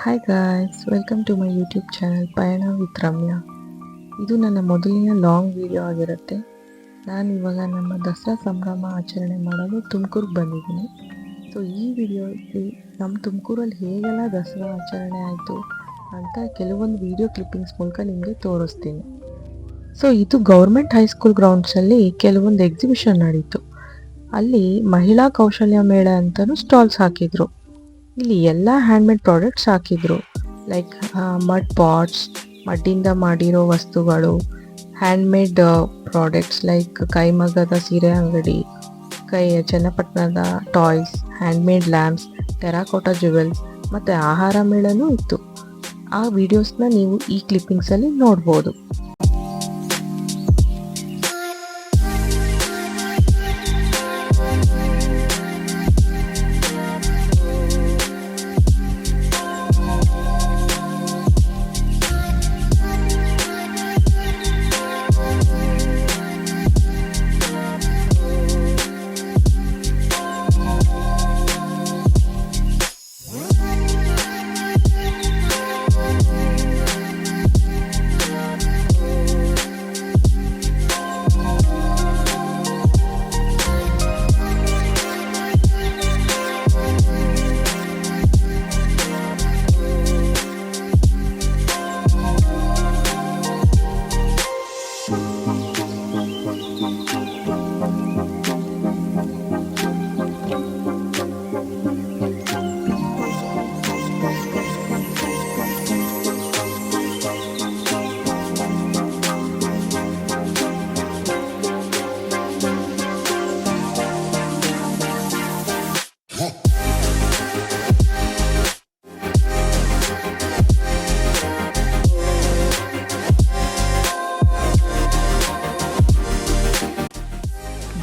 Hi guys, welcome to my YouTube channel Payana with Ramya. ಇದು ನನ್ನ ಮೊದಲಿನ ಲಾಂಗ್ ವಿಡಿಯೋ ಆಗಿರುತ್ತೆ. ನಾನು ಇವಾಗ ನಮ್ಮ ದಸರಾ ಸಂಭ್ರಮ ಆಚರಣೆ ಮಾಡಲು ತುಮಕೂರಿಗೆ ಬಂದಿದ್ದೀನಿ. ಸೊ ಈ ವಿಡಿಯೋದಲ್ಲಿ ನಮ್ಮ ತುಮಕೂರಲ್ಲಿ ಹೇಗೆಲ್ಲ ದಸರಾ ಆಚರಣೆ ಆಯಿತು ಅಂತ ಕೆಲವೊಂದು ವಿಡಿಯೋ ಕ್ಲಿಪ್ಪಿಂಗ್ಸ್ ಮೂಲಕ ನಿಮಗೆ ತೋರಿಸ್ತೀನಿ. ಸೊ ಇದು ಗೌರ್ಮೆಂಟ್ ಹೈಸ್ಕೂಲ್ ಗ್ರೌಂಡ್ಸಲ್ಲಿ ಕೆಲವೊಂದು ಎಕ್ಸಿಬಿಷನ್ ನಡೀತು. ಅಲ್ಲಿ ಮಹಿಳಾ ಕೌಶಲ್ಯ ಮೇಳ ಅಂತಲೂ ಸ್ಟಾಲ್ಸ್ ಹಾಕಿದ್ರು. ಇಲ್ಲಿ ಎಲ್ಲ ಹ್ಯಾಂಡ್ಮೇಡ್ ಪ್ರಾಡಕ್ಟ್ಸ್ ಹಾಕಿದ್ರು. ಲೈಕ್ ಮಡ್ ಪಾಟ್ಸ್, ಮಡ್ಡಿಂದ ಮಾಡಿರೋ ವಸ್ತುಗಳು, ಹ್ಯಾಂಡ್ಮೇಡ್ ಪ್ರಾಡಕ್ಟ್ಸ್ ಲೈಕ್ ಕೈಮಗ್ಗದ ಸೀರೆ ಅಂಗಡಿ, ಚನ್ನಪಟ್ಟಣದ toys, handmade lamps, terracotta jewels ಮತ್ತು ಆಹಾರ ಮೇಳನೂ ಇತ್ತು. ಆ ವಿಡಿಯೋಸ್ನ ನೀವು ಈ ಕ್ಲಿಪ್ಪಿಂಗ್ಸಲ್ಲಿ ನೋಡ್ಬೋದು.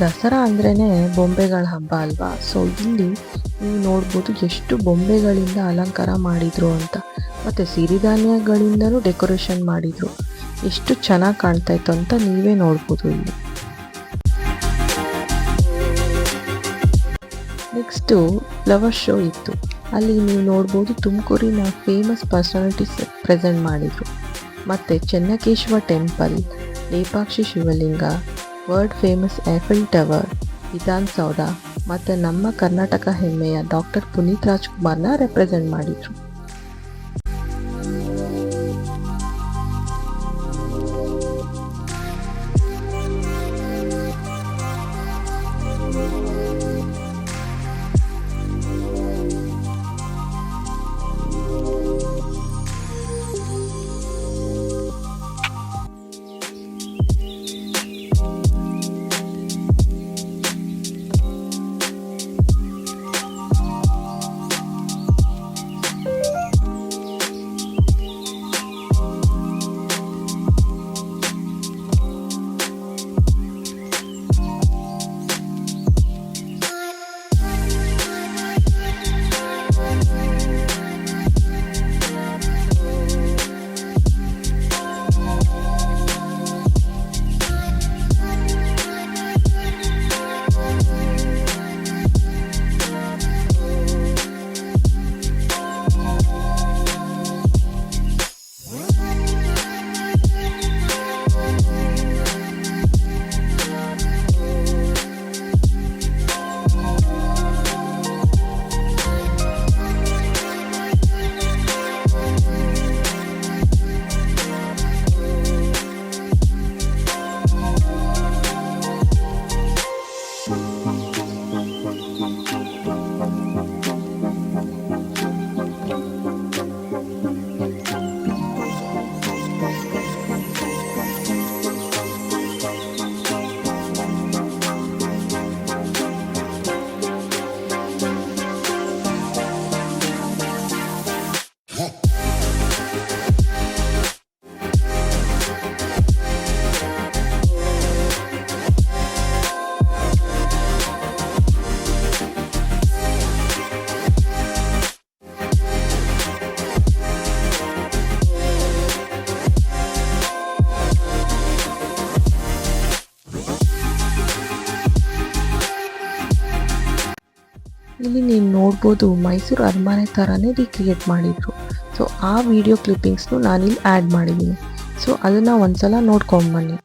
ದಸರಾ ಅಂದ್ರೇ ಬೊಂಬೆಗಳ ಹಬ್ಬ ಅಲ್ವಾ. ಸೊ ಇಲ್ಲಿ ನೀವು ನೋಡ್ಬೋದು ಎಷ್ಟು ಬೊಂಬೆಗಳಿಂದ ಅಲಂಕಾರ ಮಾಡಿದರು ಅಂತ, ಮತ್ತು ಸಿರಿಧಾನ್ಯಗಳಿಂದಲೂ ಡೆಕೋರೇಷನ್ ಮಾಡಿದರು. ಎಷ್ಟು ಚೆನ್ನಾಗಿ ಕಾಣ್ತಾ ಇತ್ತು ಅಂತ ನೀವೇ ನೋಡ್ಬೋದು ಇಲ್ಲಿ. ನೆಕ್ಸ್ಟು ಫ್ಲವರ್ ಶೋ ಇತ್ತು. ಅಲ್ಲಿ ನೀವು ನೋಡ್ಬೋದು ತುಮಕೂರಿನ ಫೇಮಸ್ ಪರ್ಸನಾಲಿಟೀಸ್ ಪ್ರೆಸೆಂಟ್ ಮಾಡಿದರು. ಮತ್ತು ಚೆನ್ನಕೇಶವ ಟೆಂಪಲ್, ಲೇಪಾಕ್ಷಿ ಶಿವಲಿಂಗ, world famous Eiffel tower, Vidhana Soudha ಮತ್ತು ನಮ್ಮ ಕರ್ನಾಟಕ ಹೆಮ್ಮೆಯ ಡಾಕ್ಟರ್ ಪುನೀತ್ ರಾಜ್ಕುಮಾರ್ನ ರೆಪ್ರೆಸೆಂಟ್ ಮಾಡಿದರು. ಇಲ್ಲಿ ನೀವು ನೋಡ್ಬೋದು ಮೈಸೂರು ಅರಮನೆ ಥರನೇ ರೀಕ್ರಿಯೇಟ್ ಮಾಡಿದರು. ಸೊ ಆ ವಿಡಿಯೋ ಕ್ಲಿಪ್ಪಿಂಗ್ಸ್ನು ನಾನಿಲ್ಲಿ ಆ್ಯಡ್ ಮಾಡಿದ್ದೀನಿ. ಸೊ ಅದನ್ನು ಒಂದ್ಸಲ ನೋಡ್ಕೊಂಬನ್ನಿ.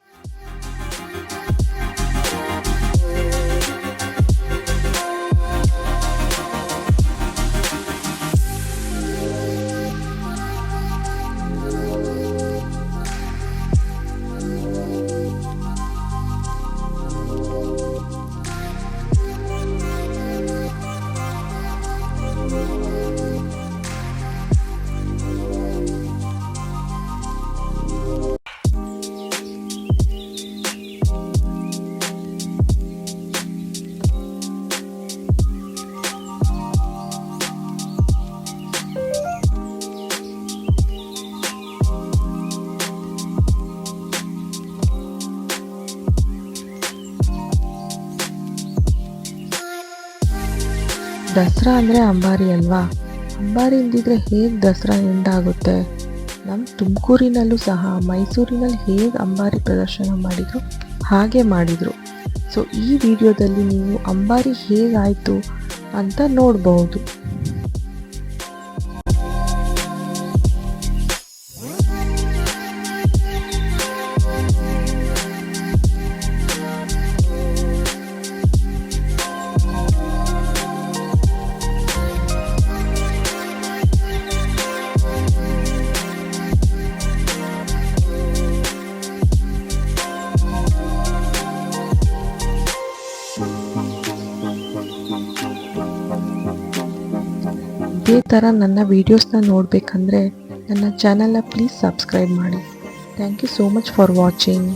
ದಸರಾ ಅಂದರೆ ಅಂಬಾರಿ ಅಲ್ವಾ? ಅಂಬಾರಿ ಇಲ್ದಿದ್ರೆ ಹೇಗೆ ದಸರಾ ಎಂಡ್ ಆಗುತ್ತೆ? ನಮ್ಮ ತುಮಕೂರಿನಲ್ಲೂ ಸಹ ಮೈಸೂರಿನಲ್ಲಿ ಹೇಗೆ ಅಂಬಾರಿ ಪ್ರದರ್ಶನ ಮಾಡಿದರು ಹಾಗೆ ಮಾಡಿದರು. ಸೊ ಈ ವಿಡಿಯೋದಲ್ಲಿ ನೀವು ಅಂಬಾರಿ ಹೇಗಾಯಿತು ಅಂತ ನೋಡ್ಬೋದು. ಇದೇ ಥರ ನನ್ನ ವೀಡಿಯೋಸ್ನ ನೋಡಬೇಕಂದ್ರೆ ನನ್ನ ಚಾನಲ್ನ ಪ್ಲೀಸ್ ಸಬ್ಸ್ಕ್ರೈಬ್ ಮಾಡಿ. Thank you so much for watching.